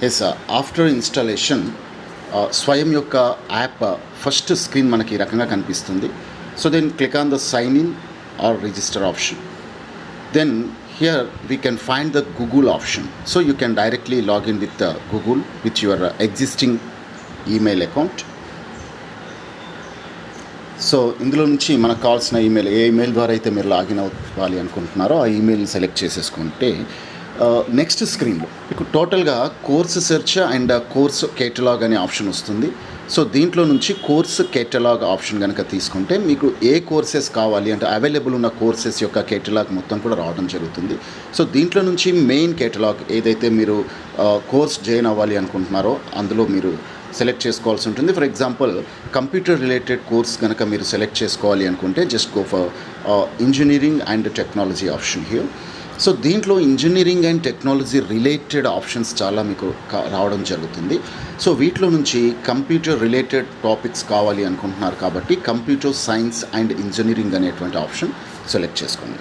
Yes, after installation స్వయం యొక్క app first screen మనకి ఈ రకంగా కనిపిస్తుంది. So then click on the sign in or register option. Then here we can find the Google option. So you can directly login with Google with your existing email account. So ఇందులో నుంచి మనకు కావాల్సిన email, ఏ email ద్వారా అయితే మీరు login అవ్వాలి అనుకుంటున్నారో ఆ ఈమెయిల్ని సెలెక్ట్ చేసేసుకుంటే నెక్స్ట్ స్క్రీన్లో మీకు టోటల్గా course search and course catalog అనే ఆప్షన్ వస్తుంది. సో దీంట్లో నుంచి కోర్స్ కేటలాగ్ ఆప్షన్ కనుక తీసుకుంటే మీకు ఏ కోర్సెస్ కావాలి అంటే అవైలబుల్ ఉన్న కోర్సెస్ యొక్క కేటలాగ్ మొత్తం కూడా రావడం జరుగుతుంది. సో దీంట్లో నుంచి మెయిన్ కేటలాగ్ ఏదైతే మీరు కోర్స్ జాయిన్ అవ్వాలి అనుకుంటున్నారో అందులో మీరు సెలెక్ట్ చేసుకోవాల్సి ఉంటుంది. For example computer related course కనుక మీరు సెలెక్ట్ చేసుకోవాలి అనుకుంటే just go for engineering and technology option here. So దీంట్లో engineering and technology related options చాలా మీకు రావడం జరుగుతుంది. సో వీటిలో నుంచి కంప్యూటర్ రిలేటెడ్ టాపిక్స్ కావాలి అనుకుంటున్నారు కాబట్టి కంప్యూటర్ సైన్స్ అండ్ ఇంజనీరింగ్ అనేటువంటి ఆప్షన్ సెలెక్ట్ చేసుకోండి.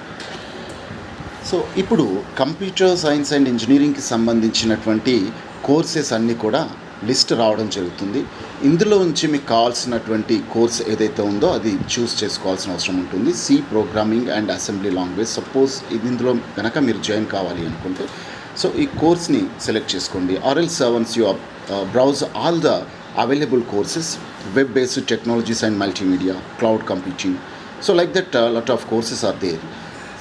సో ఇప్పుడు కంప్యూటర్ సైన్స్ అండ్ ఇంజనీరింగ్కి సంబంధించినటువంటి కోర్సెస్ అన్నీ కూడా లిస్ట్ రావడం జరుగుతుంది. ఇందులో నుంచి మీకు కావాల్సినటువంటి కోర్స్ ఏదైతే ఉందో అది చూస్ చేసుకోవాల్సిన అవసరం ఉంటుంది. C programming and assembly language. Suppose ఇందులో కనుక మీరు జాయిన్ కావాలి అనుకుంటే సో ఈ కోర్స్ని సెలెక్ట్ చేసుకోండి. Or else once you browse all the available courses, web based technologies and multimedia, cloud computing. So like that lot of courses are there.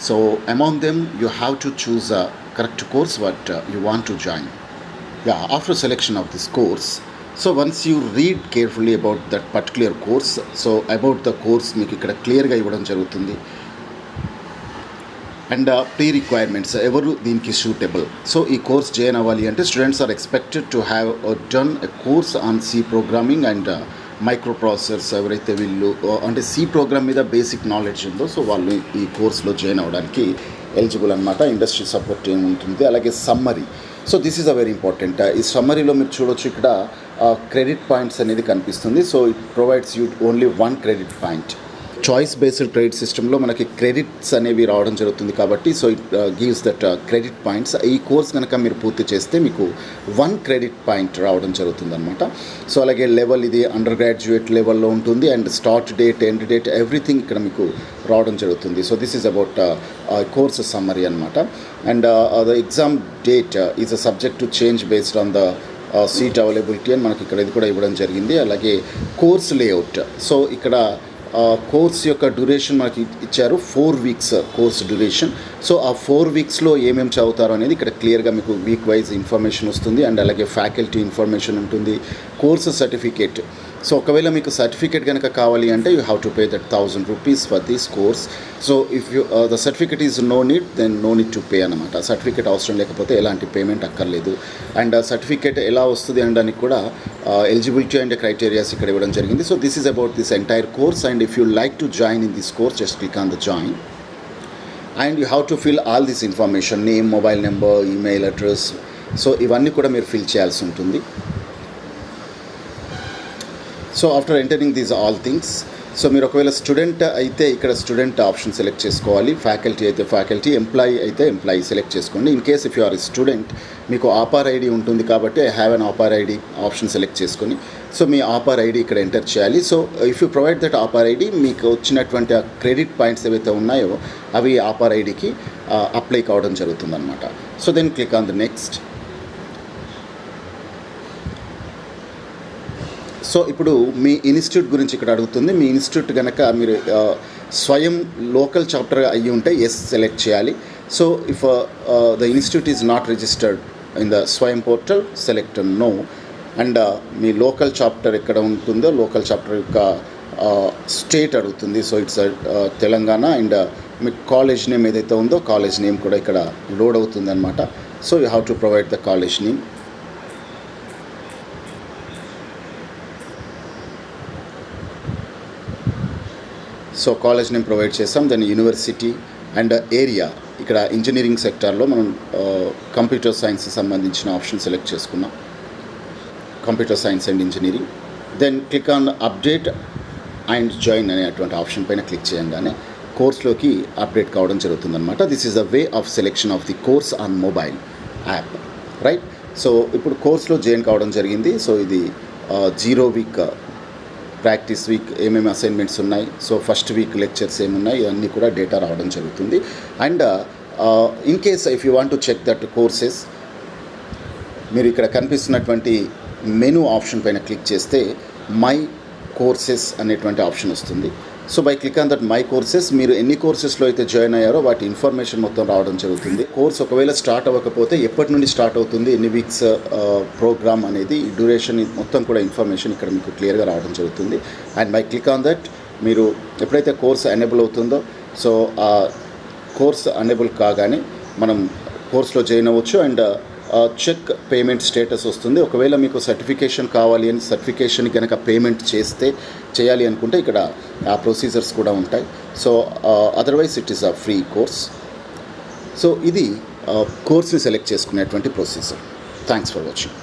So among them you have to choose a correct course what you want to join. After selection of this course, so once you read carefully about that particular course, so about the course మీకు ఇక్కడ క్లియర్గా ఇవ్వడం జరుగుతుంది. And pre requirements ఎవరు దీనికి suitable. So ఈ course join అవ్వాలి అంటే students are expected to have done a course on C programming and microprocessors. ఎవరైతే వీళ్ళు అంటే సి ప్రోగ్రామ్ మీద బేసిక్ నాలెడ్జ్ ఉందో సో వాళ్ళు ఈ కోర్స్లో జాయిన్ అవ్వడానికి ఎలిజిబుల్ అనమాట. ఇండస్ట్రీ సపోర్ట్ ఏముంటుంది. అలాగే summary. So this is a very important. ఈ సమ్మరీలో మీరు చూడొచ్చు ఇక్కడ క్రెడిట్ పాయింట్స్ అనేది కనిపిస్తుంది. So it provides you only 1 credit point. Choice based credit సిస్టంలో మనకి క్రెడిట్స్ అనేవి రావడం జరుగుతుంది కాబట్టి so it gives that credit points. ఈ కోర్స్ కనుక మీరు పూర్తి చేస్తే మీకు 1 క్రెడిట్ పాయింట్ రావడం జరుగుతుంది అనమాట. సో అలాగే లెవెల్ ఇది అండర్ గ్రాడ్యుయేట్ లెవెల్లో ఉంటుంది and start date, end date, everything ఇక్కడ మీకు రావడం జరుగుతుంది. So this is about course summary అనమాట. And the exam date is a subject to change based on the seat availability అని మనకి ఇక్కడ ఇది కూడా ఇవ్వడం జరిగింది. అలాగే కోర్స్ లేఅవుట్. సో ఇక్కడ కోర్స్ యొక్క డ్యూరేషన్ మనకి ఇచ్చారు 4 వీక్స్ కోర్స్ డ్యూరేషన్. సో ఆ 4 వీక్స్లో ఏమేమి చదువుతారో అనేది ఇక్కడ క్లియర్గా మీకు వీక్ వైజ్ ఇన్ఫర్మేషన్ వస్తుంది. అండ్ అలాగే ఫ్యాకల్టీ ఇన్ఫర్మేషన్ ఉంటుంది. Course certificate. సో ఒకవేళ మీకు సర్టిఫికేట్ కనుక కావాలి అంటే you have to pay that 1000 rupees for this course. So if you the certificate is no need then no need to pay అనమాట. Certificate అవసరం లేకపోతే ఎలాంటి పేమెంట్ అక్కర్లేదు. అండ్ సర్టిఫికేట్ ఎలా వస్తుంది అనడానికి కూడా ఎలిజిబిలిటీ అండ్ క్రైటీరియాస్ ఇక్కడ ఇవ్వడం జరిగింది. So this is about this entire course. And if you like to join in this course just click on the join and you have to fill all this information, name, mobile number, email address. So ఇవన్నీ కూడా మీరు fill చేయాల్సి ఉంటుంది. So after entering these all things so మీరు ఒకవేళ student అయితే ఇక్కడ student option select చేసుకోవాలి. ఫ్యాకల్టీ అయితే ఫ్యాకల్టీ, ఎంప్లాయీ అయితే ఎంప్లాయీ సెలెక్ట్ చేసుకోండి. In case if you are student మీకు ఆఫర్ ఐడి ఉంటుంది కాబట్టి I have an offer ID option select చేసుకొని సో మీ ఆఫర్ ఐడి ఇక్కడ ఎంటర్ చేయాలి. So if you provide that offer ID మీకు వచ్చినటువంటి ఆ క్రెడిట్ పాయింట్స్ ఏవైతే ఉన్నాయో అవి ఆఫర్ ఐడికి అప్లై కావడం జరుగుతుందన్నమాట. So then click on the next. So ఇప్పుడు మీ ఇన్స్టిట్యూట్ గురించి ఇక్కడ అడుగుతుంది. మీ ఇన్స్టిట్యూట్ కనుక మీరు స్వయం లోకల్ చాప్టర్ అయ్యి ఉంటే ఎస్ సెలెక్ట్ చేయాలి. So if the institute is not registered in the Swayam portal select no. And మీ లోకల్ చాప్టర్ ఎక్కడ ఉంటుందో లోకల్ చాప్టర్ యొక్క స్టేట్ అడుగుతుంది. So it's Telangana. అండ్ మీ కాలేజ్ నేమ్ ఏదైతే ఉందో కాలేజ్ నేమ్ కూడా ఇక్కడ లోడ్ అవుతుంది అనమాట. So you have to provide the college name. So college name provide చేస్తాం. Then university and area. ఇక్కడ ఇంజనీరింగ్ సెక్టార్లో మనం కంప్యూటర్ సైన్స్ సంబంధించిన ఆప్షన్ సెలెక్ట్ చేసుకున్నాం, computer science and engineering. Then click on update and join అనేటువంటి option పైన click చేయగానే కోర్స్లోకి అప్డేట్ కావడం జరుగుతుందన్నమాట. This is a way of selection of the course on mobile app, right? So ఇప్పుడు కోర్స్లో జాయిన్ కావడం జరిగింది. సో ఇది 0 వీక్ ప్రాక్టీస్ వీక్ ఏమేమి అసైన్మెంట్స్ ఉన్నాయి, సో ఫస్ట్ వీక్ లెక్చర్స్ ఏమున్నాయి, ఇవన్నీ కూడా డేటా రావడం జరుగుతుంది. And in case if you want to check that courses, మీరు ఇక్కడ కనిపిస్తున్నటువంటి మెనూ ఆప్షన్ పైన క్లిక్ చేస్తే మై కోర్సెస్ అనేటువంటి ఆప్షన్ వస్తుంది. So by click on that my courses మీరు ఎన్ని కోర్సెస్లో అయితే జాయిన్ అయ్యారో వాటి ఇన్ఫర్మేషన్ మొత్తం రావడం జరుగుతుంది. కోర్స్ ఒకవేళ స్టార్ట్ అవ్వకపోతే ఎప్పటి నుండి స్టార్ట్ అవుతుంది, ఎన్ని వీక్స్ ప్రోగ్రామ్ అనేది, డ్యూరేషన్ మొత్తం కూడా ఇన్ఫర్మేషన్ ఇక్కడ మీకు క్లియర్గా రావడం జరుగుతుంది. And by click on that మీరు ఎప్పుడైతే కోర్స్ ఎనేబుల్ అవుతుందో, సో ఆ కోర్స్ ఎనేబుల్ కాగానే మనం కోర్స్లో జాయిన్ అవ్వచ్చు. అండ్ చెక్ పేమెంట్ స్టేటస్ వస్తుంది. ఒకవేళ మీకు సర్టిఫికేషన్ కావాలి అని సర్టిఫికేషన్ కనుక పేమెంట్ చేయాలి అనుకుంటే ఇక్కడ ఆ ప్రొసీజర్స్ కూడా ఉంటాయి. So otherwise it is a free course. So ఇది కోర్స్ని సెలెక్ట్ చేసుకునేటువంటి ప్రొసీజర్. Thanks for watching.